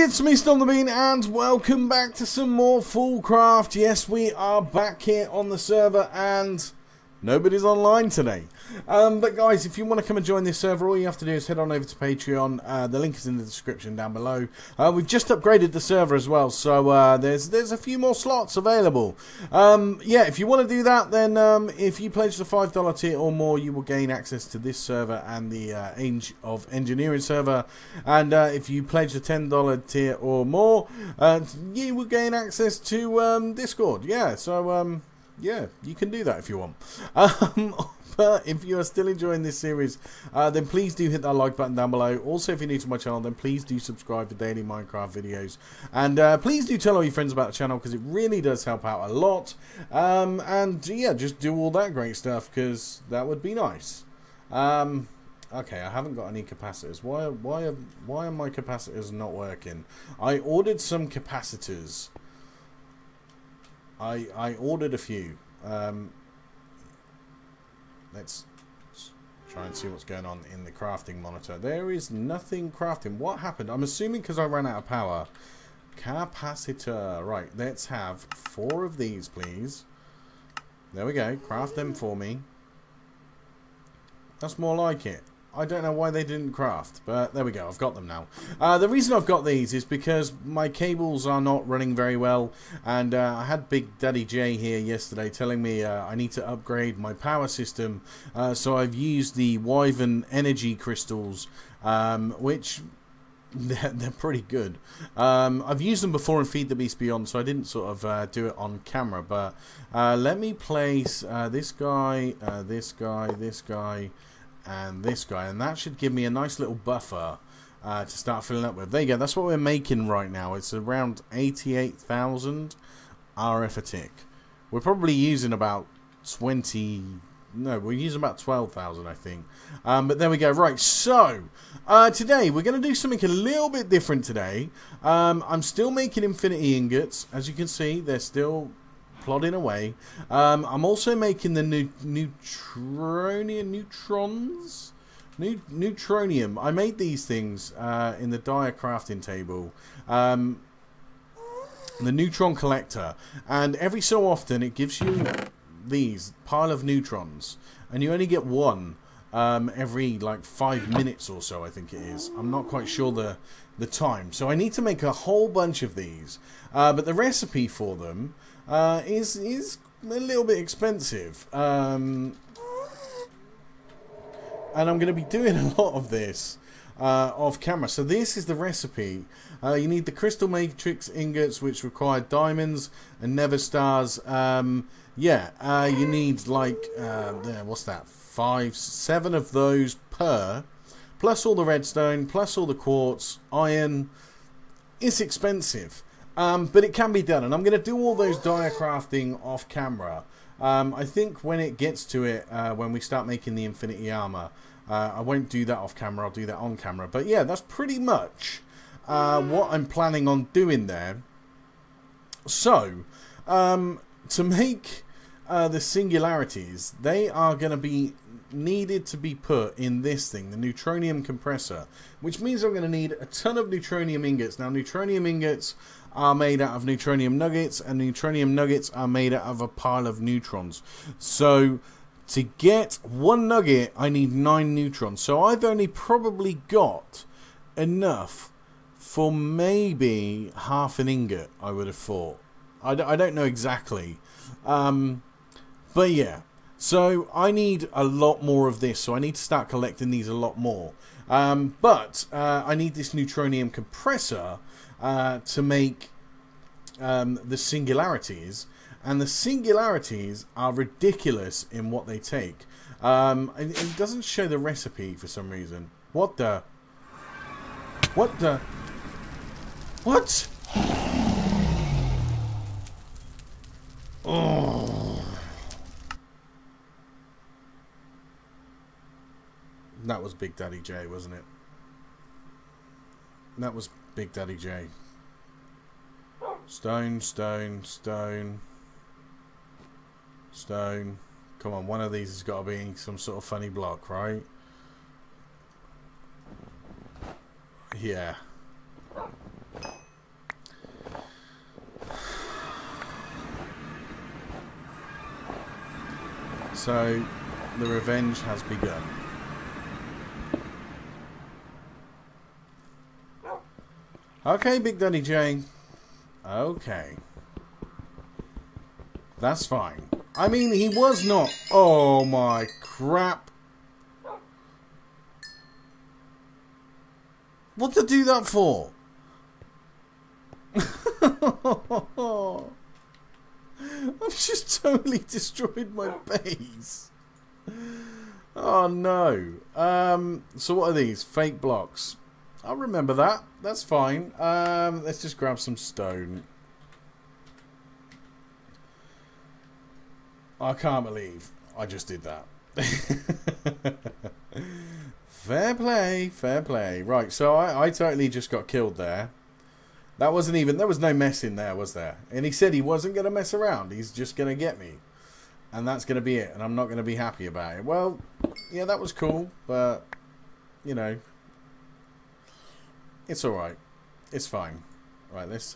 It's me, Stomp The Bean, and welcome back to some more Fullcraft. Yes, we are back here on the server, and nobody's online today. But guys, if you want to come and join this server, all you have to do is head on over to Patreon. The link is in the description down below. We've just upgraded the server as well, so there's a few more slots available. Yeah, if you want to do that, then if you pledge the $5 tier or more, you will gain access to this server and the Age of Engineering server. And if you pledge the $10 tier or more, you will gain access to Discord. Yeah, so yeah, you can do that if you want. But if you are still enjoying this series, then please do hit that like button down below. Also, if you're new to my channel, then please do subscribe for daily Minecraft videos. And please do tell all your friends about the channel, because it really does help out a lot. And yeah, just do all that great stuff, because that would be nice. Okay, I haven't got any capacitors. Why are my capacitors not working? I ordered some capacitors. I ordered a few. Let's try and see what's going on in the crafting monitor. There is nothing crafting. What happened? I'm assuming because I ran out of power. Capacitor. Right, let's have 4 of these, please. There we go. Craft them for me. That's more like it. I don't know why they didn't craft, but there we go, I've got them now. The reason I've got these is because my cables are not running very well, and I had Big Daddy J here yesterday telling me I need to upgrade my power system, so I've used the Wyvern energy crystals, which they're pretty good. I've used them before in Feed the Beast Beyond, so I didn't sort of do it on camera, but let me place this guy, this guy, this guy, and this guy, and that should give me a nice little buffer to start filling up with. There you go, that's what we're making right now. It's around 88,000 RF a tick. We're probably using about 20... No, we're using about 12,000, I think. But there we go. Right, so today we're going to do something a little bit different today. I'm still making infinity ingots. As you can see, they're still plodding away. I'm also making the neutronium. I made these things in the dire crafting table. The neutron collector, and every so often it gives you these pile of neutrons, and you only get one every like 5 minutes or so, I think it is. I'm not quite sure the time, so I need to make a whole bunch of these, but the recipe for them is a little bit expensive, and I'm going to be doing a lot of this off camera. So this is the recipe. You need the crystal matrix ingots, which require diamonds and nether stars. Yeah, you need like what's that, 7 of those per, plus all the redstone, plus all the quartz, iron. It's expensive, but it can be done, and I'm going to do all those dire crafting off camera. I think when it gets to it, when we start making the infinity armor, I won't do that off camera, I'll do that on camera. But yeah, that's pretty much what I'm planning on doing there. So, to make the singularities, they are going to be needed to be put in this thing, the neutronium compressor, which means I'm going to need a ton of neutronium ingots. Now, neutronium ingots are made out of neutronium nuggets, and neutronium nuggets are made out of a pile of neutrons. So to get 1 nugget, I need 9 neutrons. So I've only probably got enough for maybe half an ingot, I would have thought. I don't know exactly. But yeah, so I need a lot more of this, so I need to start collecting these a lot more. But I need this neutronium compressor to make the singularities, and the singularities are ridiculous in what they take. It doesn't show the recipe for some reason. What? Oh, that was Big Daddy J, wasn't it? That was Big Daddy J. Stone, stone, stone, stone. Come on, one of these has got to be some sort of funny block, right? Yeah. So the revenge has begun. Okay, Big Daddy J. Okay. That's fine. I mean, he was not... Oh, my crap. What to do that for? I've just totally destroyed my base. Oh, no. So what are these? Fake blocks. I'll remember that. That's fine. Let's just grab some stone. I can't believe I just did that. Fair play, fair play. Right, so I totally just got killed there. That wasn't even... There was no mess in there, was there? And he said he wasn't going to mess around. He's just going to get me. And that's going to be it. And I'm not going to be happy about it. Well, yeah, that was cool. But, you know... It's alright. It's fine. Right, let's...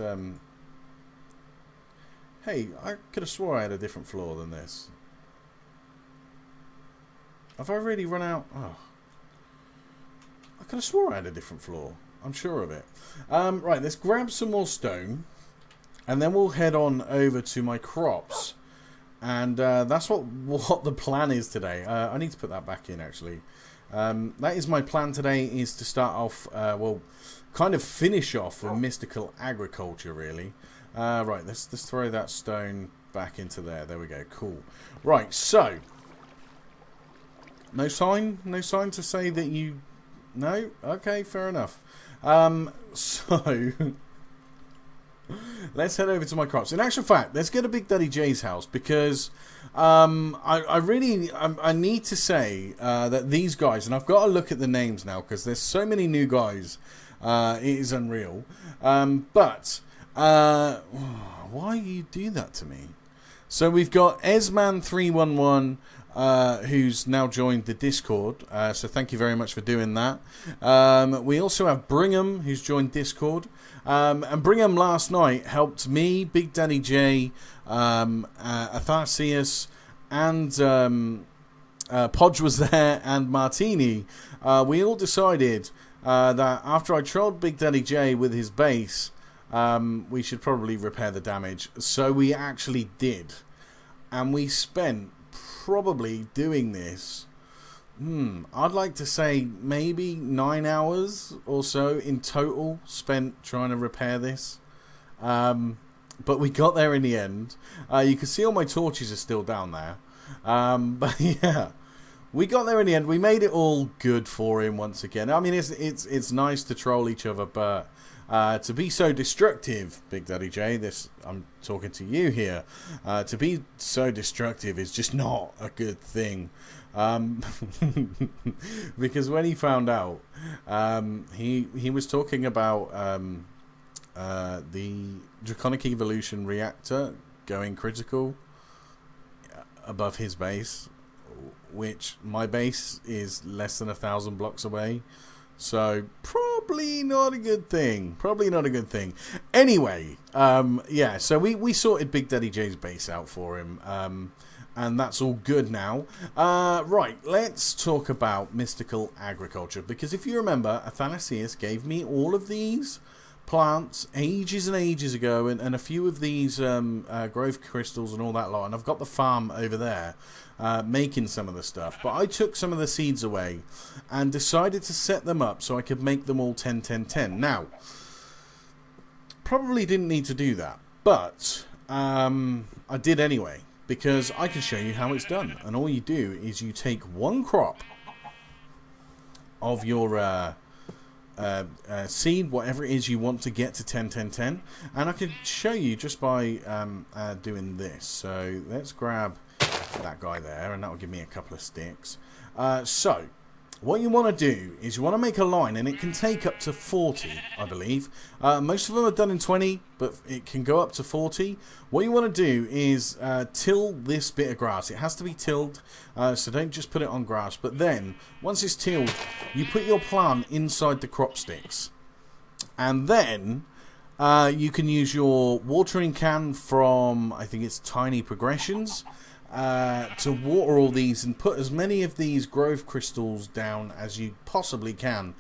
Hey, I could have swore I had a different floor than this. Have I really run out? Oh. I could have swore I had a different floor. I'm sure of it. Right, let's grab some more stone. And then we'll head on over to my crops. And that's what the plan is today. I need to put that back in, actually. That is my plan today, is to start off, well, kind of finish off with mystical agriculture, really. Right, let's throw that stone back into there. There we go. Cool. Right, so... No sign? No sign to say that you... No? Okay, fair enough. So... Let's head over to my crops. In actual fact, let's go to Big Daddy J's house, because I really need to say that these guys, and I've got to look at the names now because there's so many new guys, it is unreal. But why you do that to me? So we've got Esman311, who's now joined the Discord. So thank you very much for doing that. We also have Brigham, who's joined Discord. And Brigham last night helped me, Big Daddy J, Athasius, and Podge was there, and Martini. We all decided that after I trolled Big Daddy J with his base, we should probably repair the damage. So we actually did. And we spent probably doing this, I'd like to say maybe 9 hours or so in total spent trying to repair this. But we got there in the end. You can see all my torches are still down there. But yeah, we got there in the end. We made it all good for him once again. I mean, it's nice to troll each other, but to be so destructive, Big Daddy J, I'm talking to you here. To be so destructive is just not a good thing. Because when he found out, he was talking about the Draconic Evolution reactor going critical above his base, which my base is less than 1,000 blocks away. So probably not a good thing. Probably not a good thing. Anyway, yeah, so we sorted Big Daddy J's base out for him. And that's all good now. Right, let's talk about mystical agriculture. Because if you remember, Athanasius gave me all of these plants ages and ages ago. And a few of these growth crystals and all that lot. And I've got the farm over there making some of the stuff. But I took some of the seeds away and decided to set them up so I could make them all 10, 10, 10. Now, probably didn't need to do that. But I did anyway. Because I can show you how it's done. And all you do is you take one crop of your seed, whatever it is you want to get to 10, 10, 10. And I can show you just by doing this. So let's grab that guy there, and that will give me a couple of sticks. So what you want to do is you want to make a line, and it can take up to 40, I believe. Most of them are done in 20, but it can go up to 40. What you want to do is till this bit of grass. It has to be tilled, so don't just put it on grass. But then, once it's tilled, you put your plant inside the crop sticks. And then you can use your watering can from, I think it's Tiny Progressions. to water all these and put as many of these growth crystals down as you possibly can.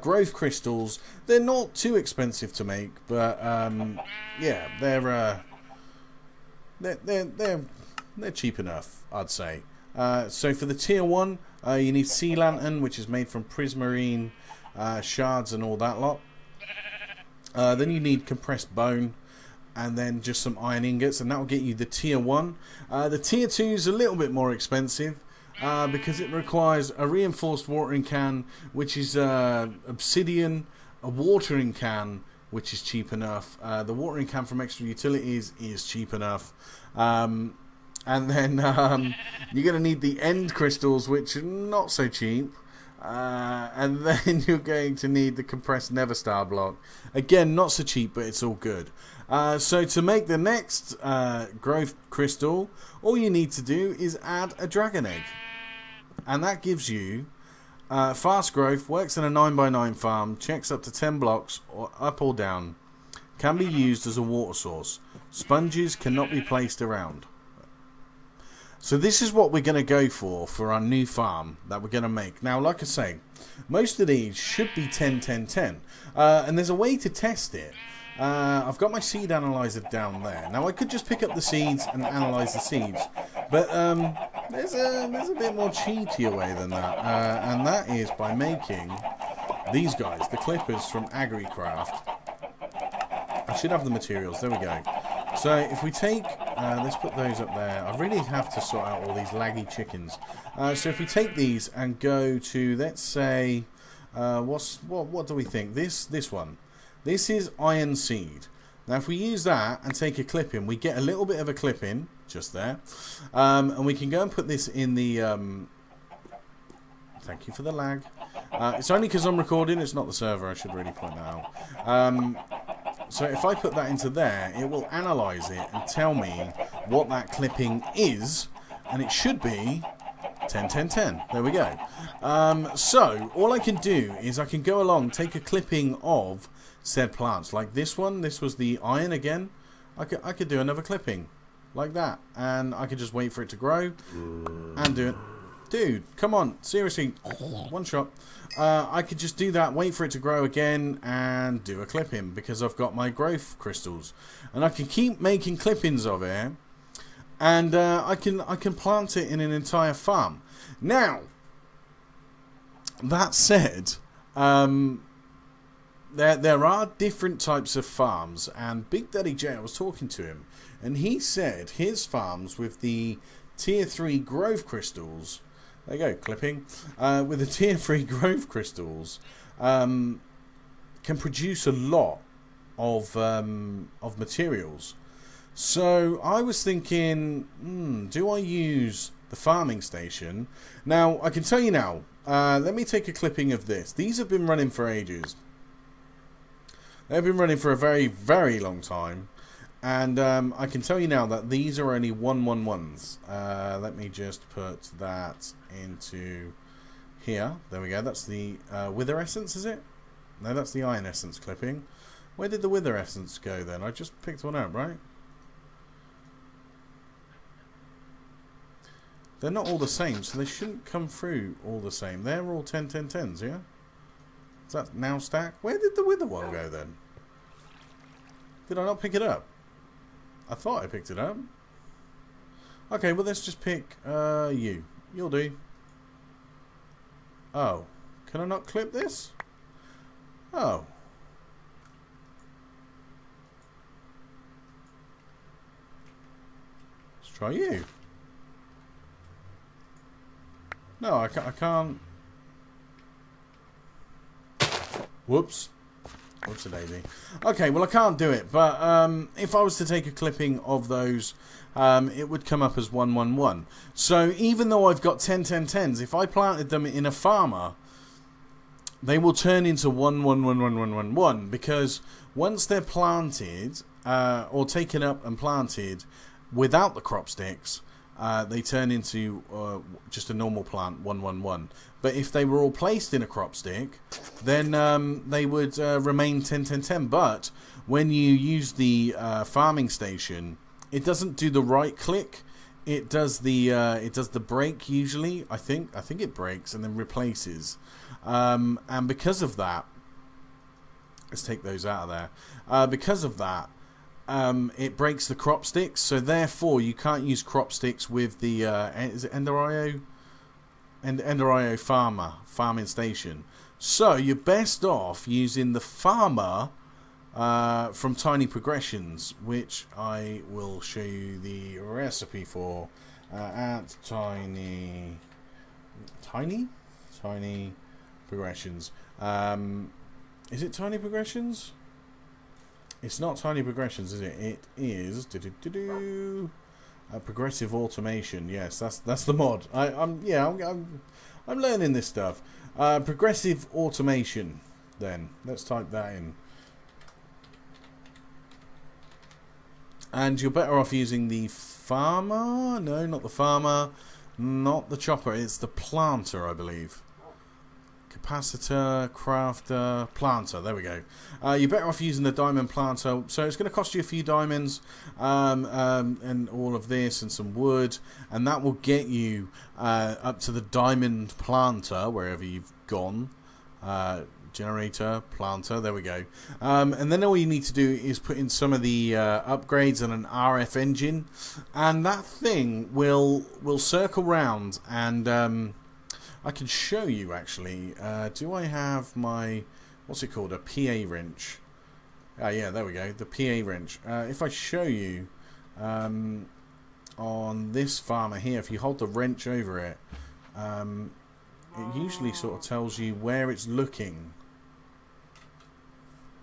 Growth crystals, they're not too expensive to make, but yeah, they're cheap enough, I'd say. So for the tier 1, you need sea lantern, which is made from prismarine shards and all that lot. Then you need compressed bone, and then just some iron ingots, and that will get you the tier 1. The tier 2 is a little bit more expensive because it requires a reinforced watering can, which is obsidian, a watering can, which is cheap enough. The watering can from Extra Utilities is cheap enough. And then you're going to need the end crystals, which are not so cheap. And then you're going to need the compressed Neverstar block. Again, not so cheap, but it's all good. So to make the next growth crystal, all you need to do is add a dragon egg. And that gives you fast growth, works in a 9x9 farm, checks up to 10 blocks, or up or down. Can be used as a water source. Sponges cannot be placed around. So this is what we're going to go for our new farm that we're going to make. Now, like I say, most of these should be 10, 10, 10. And there's a way to test it. I've got my seed analyzer down there. Now, I could just pick up the seeds and analyze the seeds. But there's a bit more cheatier way than that. And that is by making these guys, the clippers from AgriCraft. I should have the materials. There we go. So if we take, let's put those up there. I really have to sort out all these laggy chickens. So if we take these and go to, let's say, what do we think? This one. This is iron seed. Now if we use that and take a clipping, we get a little bit of a clipping just there, and we can go and put this in the. Thank you for the lag. It's only because I'm recording. It's not the server. I should really point that out. So if I put that into there, it will analyze it and tell me what that clipping is, and it should be 10, 10, 10. There we go. So all I can do is I can go along, take a clipping of said plants, like this one. This was the iron again. I could do another clipping like that, and I could just wait for it to grow and do it. Dude, come on, seriously, one shot. I could just do that, wait for it to grow again, and do a clipping because I've got my growth crystals, and I can keep making clippings of it, and I can plant it in an entire farm. Now, that said, there are different types of farms, and Big Daddy J, I was talking to him, and he said his farms with the tier 3 growth crystals. There you go, clipping. With the tier 3 growth crystals, can produce a lot of materials. So I was thinking, do I use the farming station? Now, I can tell you now, let me take a clipping of this. These have been running for ages. They've been running for a very, very long time. And I can tell you now that these are only 111s. Let me just put that into here. There we go. That's the wither essence, is it? No, that's the iron essence clipping. Where did the wither essence go then? I just picked one up, right? They're not all the same, so they shouldn't come through all the same. They're all 10, 10, 10s, yeah? Is that now stack? Where did the wither one go then? Did I not pick it up? I thought I picked it up. Okay, well, let's just pick you. You'll do. Oh. Can I not clip this? Oh. Let's try you. No, I can't. Whoops. Whoops-a-daisy. Okay, well I can't do it, but if I was to take a clipping of those, it would come up as 111. So even though I've got 10, 10, 10s, if I planted them in a farmer, they will turn into 1111111, because once they're planted, or taken up and planted without the crop sticks, they turn into just a normal plant, 111. But if they were all placed in a crop stick, then they would remain 10, 10, 10. But when you use the farming station, it doesn't do the right click. it does the break usually. I think it breaks and then replaces, and because of that, let's take those out of there. Because of that, it breaks the crop sticks, so therefore you can't use crop sticks with the is it Enderio farming station. So you're best off using the farmer from Tiny Progressions, which I will show you the recipe for at Tiny Progressions. Is it Tiny Progressions? It's not Tiny Progressions, is it? It is Progressive Automation. Yes, that's the mod. I'm learning this stuff. Progressive Automation. Then let's type that in. And you're better off using the farmer. No, not the farmer. Not the chopper. It's the planter, I believe. Capacitor, crafter, planter. There we go. You're better off using the diamond planter. So it's going to cost you a few diamonds and all of this and some wood, and that will get you up to the diamond planter wherever you've gone. Generator, planter. There we go. And then all you need to do is put in some of the upgrades and an RF engine, and that thing will circle round and. I can show you actually. Do I have my, what's it called, a PA wrench? Yeah, there we go, the PA wrench. If I show you on this farmer here, if you hold the wrench over it, it usually sort of tells you where it's looking.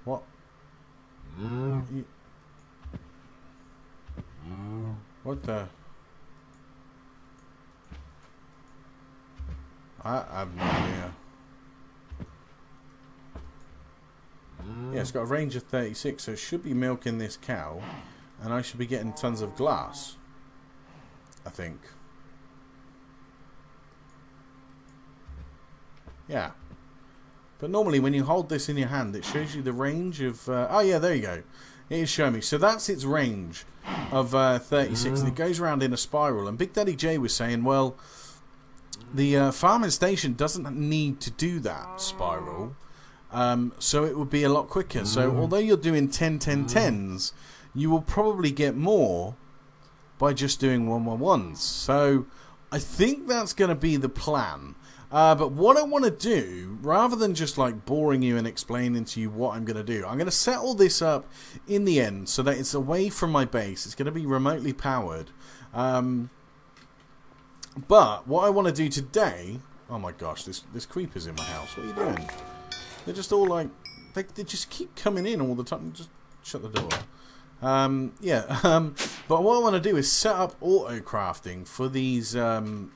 What? What the? I have no idea. Yeah, it's got a range of 36, so it should be milking this cow, and I should be getting tons of glass, I think. Yeah. But normally when you hold this in your hand, it shows you the range of... oh yeah, there you go. It is showing me. So that's its range of 36, and it goes around in a spiral. And Big Daddy J was saying, well... the farming station doesn't need to do that spiral, so it would be a lot quicker. So although you're doing 10-10-10s, you will probably get more by just doing 1-1-1s. So I think that's going to be the plan. But what I want to do, rather than just like boring you and explaining to you what I'm going to do, I'm going to set all this up in the end so that it's away from my base. It's going to be remotely powered. But what I want to do today... Oh my gosh, this creeper's in my house. What are you doing? They're just all like... They just keep coming in all the time. Just shut the door. But what I want to do is set up auto crafting for these... the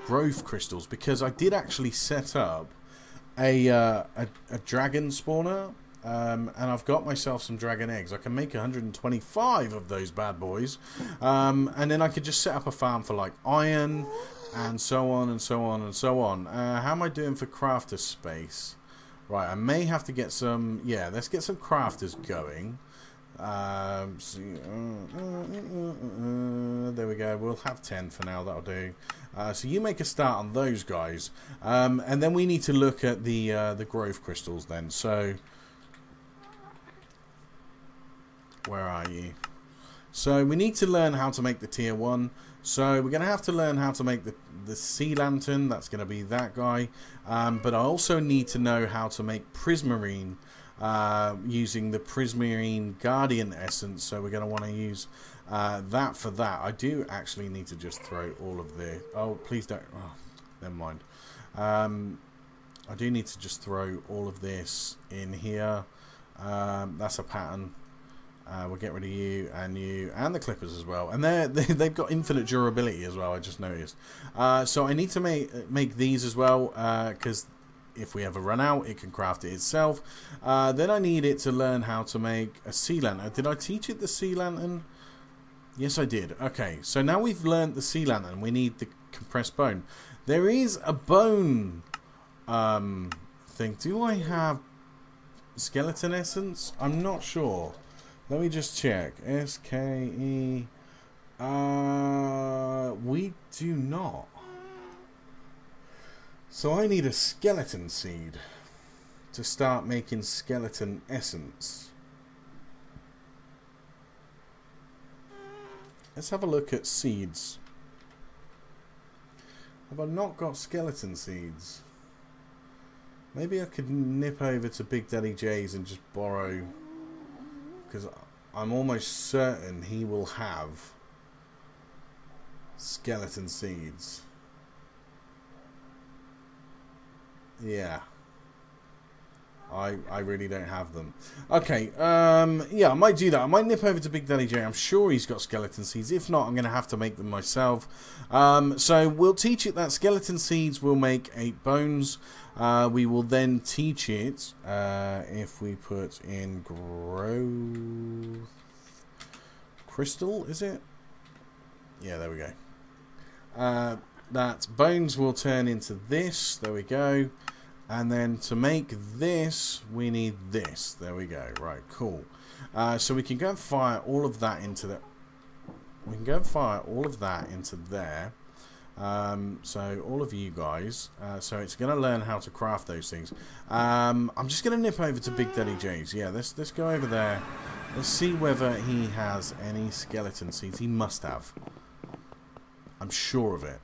growth crystals, because I did actually set up a dragon spawner. And I've got myself some dragon eggs. I can make 125 of those bad boys, and then I could just set up a farm for like iron and so on and so on and so on. How am I doing for crafter space? Right, I may have to get some. Yeah, let's get some crafters going. There we go. We'll have 10 for now. That'll do. So you make a start on those guys, and then we need to look at the growth crystals then. So. Where are you? So we need to learn how to make the tier 1. So we're going to have to learn how to make the sea lantern. That's going to be that guy. But I also need to know how to make prismarine using the prismarine guardian essence. So we're going to want to use that for that. I do actually need to just throw all of the... Oh, please don't... Oh, never mind. I do need to just throw all of this in here. That's a pattern. We'll get rid of you and the clippers as well, and they've got infinite durability as well. I just noticed. So I need to make these as well, because if we ever run out, it can craft it itself. Then I need it to learn how to make a sea lantern. Did I teach it the sea lantern? Yes, I did. Okay, so now we've learned the sea lantern. We need the compressed bone. There is a bone thing. Do I have skeleton essence? I'm not sure. Let me just check. SKE. We do not. So I need a skeleton seed to start making skeleton essence. Let's have a look at seeds. Have I not got skeleton seeds? Maybe I could nip over to Big Daddy J's and just borrow, because I'm almost certain he will have skeleton seeds. Yeah. I really don't have them. Okay, yeah, I might do that. I might nip over to Big Daddy J. I'm sure he's got skeleton seeds. If not, I'm going to have to make them myself. So we'll teach it that skeleton seeds will make 8 bones. We will then teach it, if we put in growth crystal, is it? Yeah, there we go. That bones will turn into this. There we go. And then to make this, we need this. There we go. Right, cool. So we can go and fire all of that into the... We can go and fire all of that into there. So all of you guys. So it's going to learn how to craft those things. I'm just going to nip over to Big Daddy J's. Yeah, let's go over there. Let's see whether he has any skeleton seeds. He must have. I'm sure of it.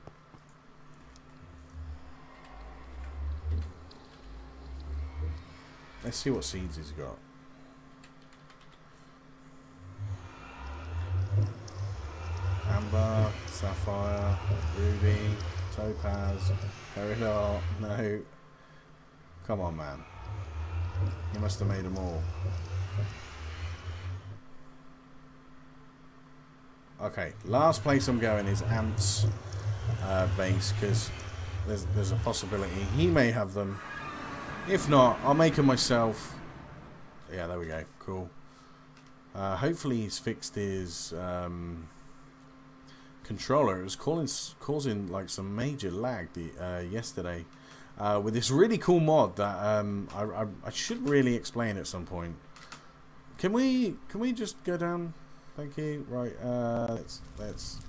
Let's see what seeds he's got. Amber, sapphire, ruby, topaz, peridot. No. Come on, man. He must have made them all. Okay, last place I'm going is Ant's base, because there's a possibility he may have them. If not, I'll make them myself. Yeah, there we go. Cool. Hopefully he's fixed his controller. It was causing like some major lag yesterday with this really cool mod that I should really explain at some point. Can we just go down? Thank you. Right. Let's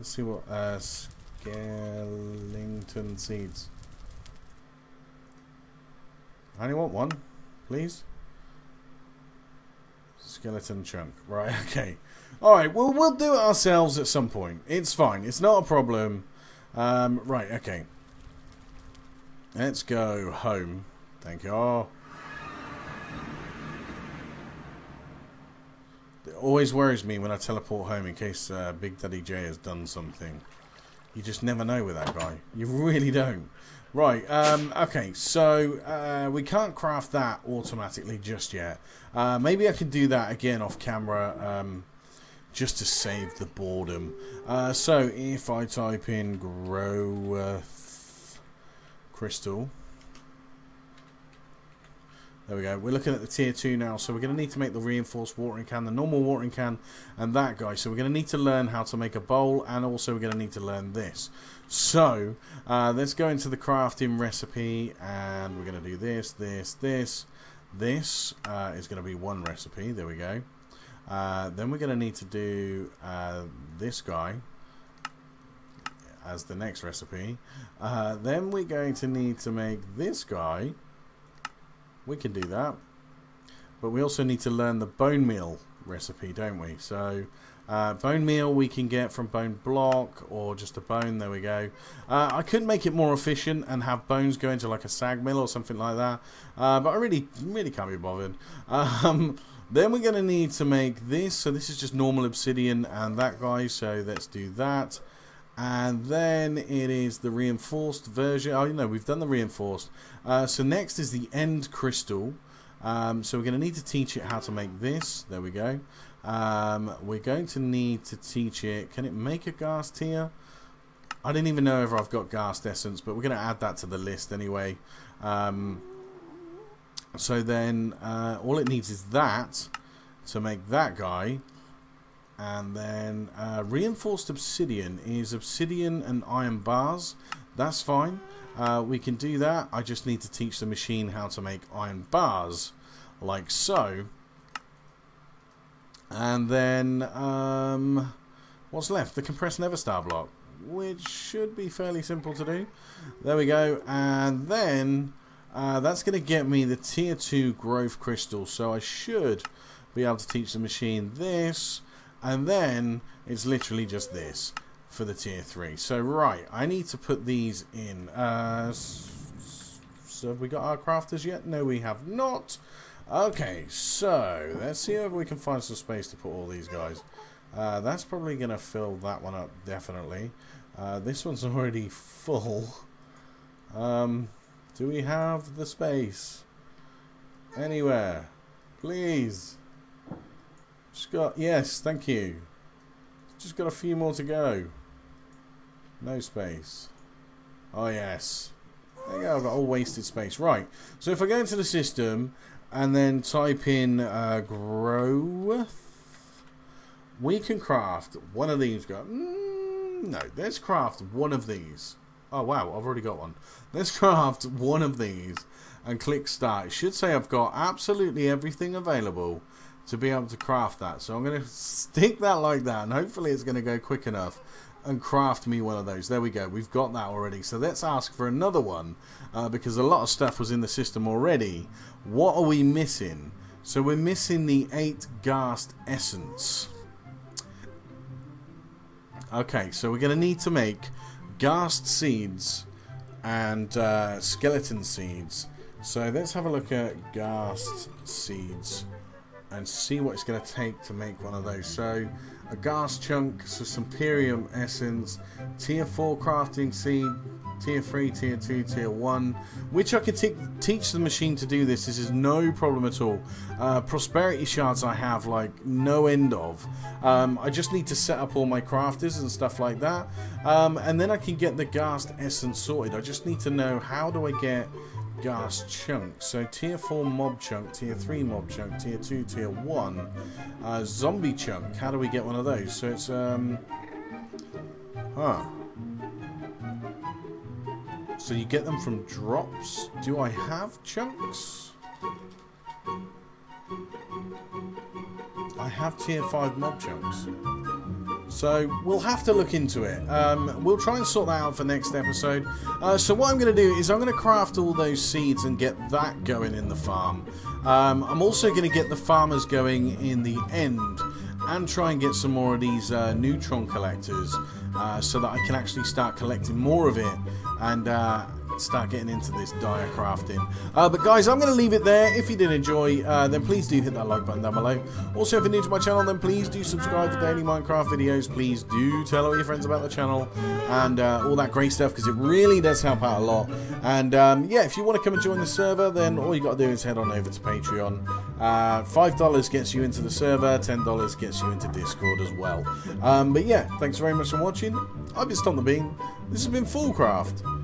see what skeleton seeds. I only want one, please. Skeleton chunk. Right, okay. Alright, well, we'll do it ourselves at some point. It's fine. It's not a problem. Right, okay. Let's go home. Thank you. Oh. It always worries me when I teleport home in case Big Daddy J has done something. You just never know with that guy. You really don't. Right, okay, so we can't craft that automatically just yet. Maybe I can do that again off camera, just to save the boredom. So if I type in growth crystal, there we go. We're looking at the tier 2 now, so we're going to need to make the reinforced watering can, the normal watering can, and that guy. So we're going to need to learn how to make a bowl, and also we're going to need to learn this. So let's go into the crafting recipe, and we're going to do this, this, this. This is going to be one recipe. There we go. Then we're going to need to do this guy as the next recipe. Then we're going to need to make this guy. We can do that, but we also need to learn the bone meal recipe, don't we? So bone meal we can get from bone block or just a bone. There we go. I could make it more efficient and have bones go into like a sag mill or something like that, but I really can't be bothered. Then we're going to need to make this. So this is just normal obsidian and that guy, so let's do that. And then it is the reinforced version. Oh, you know, we've done the reinforced. So next is the end crystal. So we're going to need to teach it how to make this. There we go. We're going to need to teach it. Can it make a ghast tier? I didn't even know if I've got ghast essence, but we're going to add that to the list anyway. So then all it needs is that to make that guy. And then reinforced obsidian is obsidian and iron bars. That's fine. We can do that. I just need to teach the machine how to make iron bars. like so. And then, what's left? The compressed Neverstar block, which should be fairly simple to do. There we go. And then, that's going to get me the tier 2 growth crystal. So I should be able to teach the machine this. And then, it's literally just this for the tier 3. So, right, I need to put these in. So have we got our crafters yet? No, we have not. Okay, so let's see if we can find some space to put all these guys. That's probably going to fill that one up, definitely. This one's already full. Do we have the space? Anywhere? Please. Just got... Yes, thank you. Just got a few more to go. No space. Oh, yes. There you go, I've got all wasted space. Right, so if I go into the system and then type in growth, we can craft one of these. No, let's craft one of these. Oh, wow, I've already got one. Let's craft one of these and click start. It should say I've got absolutely everything available to be able to craft that. So I'm going to stick that like that, and hopefully it's going to go quick enough and craft me one of those. There we go, we've got that already. So let's ask for another one, because a lot of stuff was in the system already. What are we missing? So we're missing the 8 Ghast essence. Okay, so we're going to need to make Ghast seeds and skeleton seeds. So let's have a look at Ghast seeds and see what it's going to take to make one of those. So a Ghast chunk, so some Perium essence, tier 4 crafting seed, tier 3, tier 2, tier 1, which I could teach the machine to do this. This is no problem at all. Prosperity shards I have like no end of. I just need to set up all my crafters and stuff like that, and then I can get the Ghast essence sorted. I just need to know, how do I get Ghast chunk? So tier 4 mob chunk, tier 3 mob chunk, tier 2, tier 1, zombie chunk. How do we get one of those? So it's so you get them from drops. Do I have chunks? I have tier 5 mob chunks. So we'll have to look into it. We'll try and sort that out for next episode. So what I'm going to do is I'm going to craft all those seeds and get that going in the farm. I'm also going to get the farmers going in the end and try and get some more of these neutron collectors, so that I can actually start collecting more of it and start getting into this dire crafting. But guys, I'm going to leave it there. If you did enjoy, then please do hit that like button down below. Also, if you're new to my channel, then please do subscribe for daily Minecraft videos. Please do tell all your friends about the channel and all that great stuff, because it really does help out a lot. And yeah, if you want to come and join the server, then all you got to do is head on over to Patreon. $5 gets you into the server, $10 gets you into Discord as well. But yeah, thanks very much for watching. I've been Stomp The Bean. This has been Fullcraft.